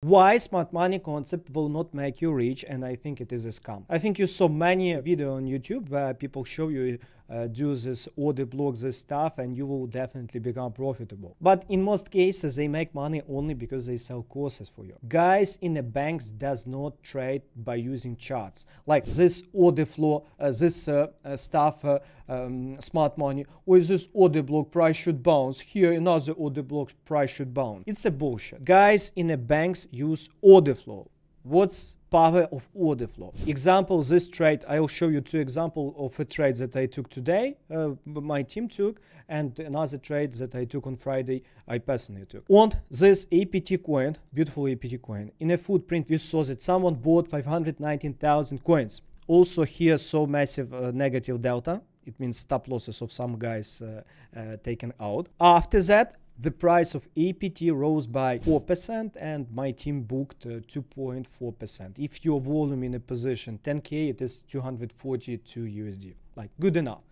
Why smart money concept will not make you rich, and I think it is a scam. I think you saw many videos on YouTube where people show you do this order block this stuff and you will definitely become profitable. But in most cases they make money only because they sell courses for you. Guys in the banks does not trade by using charts like this order flow, this stuff, smart money, or this order block price should bounce, here another order block price should bounce. It's a bullshit. Guys in the banks use order flow. What's power of order flow? Example, this trade, I will show you two examples of a trade that I took today, my team took, and another trade that I took on Friday, I personally took. On this APT coin, beautiful APT coin, in a footprint we saw that someone bought 519,000 coins. Also here saw massive negative delta. It means stop losses of some guys taken out. After that, the price of APT rose by 4% and my team booked 2.4%. If your volume in a position 10K, it is 242 USD. Like good enough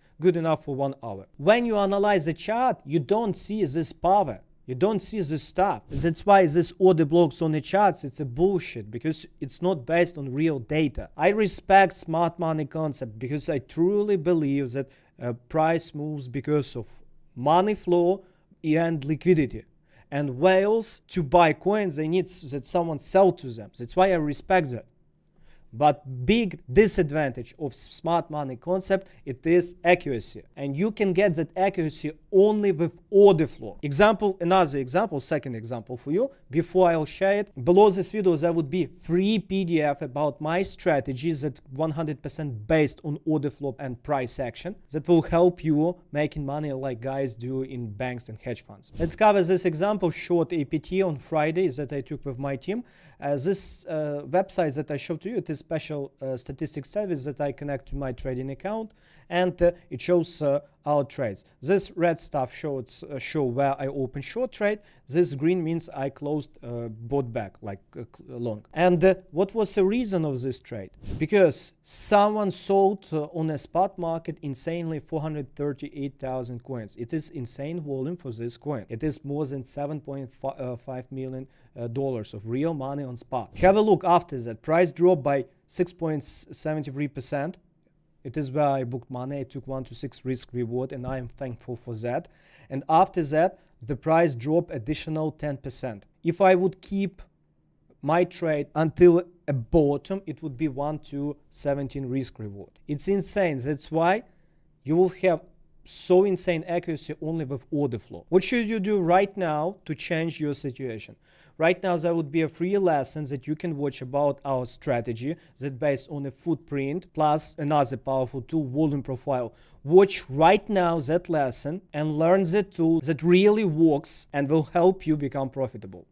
for 1 hour. When you analyze the chart, you don't see this power. You don't see this stuff. That's why this order blocks on the charts, it's a bullshit, because it's not based on real data. I respect smart money concept because I truly believe that price moves because of money flow and liquidity. And whales, to buy coins, they need that someone sell to them. That's why I respect that. But big disadvantage of smart money concept, it is accuracy. And you can get that accuracy only with order flow. Example, another example, second example for you, before I'll share it. Below this video there would be free PDF about my strategies that 100% based on order flow and price action that will help you making money like guys do in banks and hedge funds. Let's cover this example, short APT on Friday that I took with my team. This website that I showed to you, it is special statistics service that I connect to my trading account, and it shows our trades. This red stuff show where I open short trade. This green means I closed bought back, like long. And what was the reason of this trade? Because someone sold on a spot market insanely 438,000 coins. It is insane volume for this coin. It is more than $7.5 million of real money on spot. Have a look after that. Price dropped by 6.73%. It is where I booked money. I took 1 to 6 risk reward and I am thankful for that. And after that, the price dropped additional 10%. If I would keep my trade until a bottom, it would be 1 to 17 risk reward. It's insane. That's why you will have so insane accuracy only with order flow. What should you do right now to change your situation? Right now there would be a free lesson that you can watch about our strategy that based on a footprint plus another powerful tool, volume profile. Watch right now that lesson and learn the tool that really works and will help you become profitable.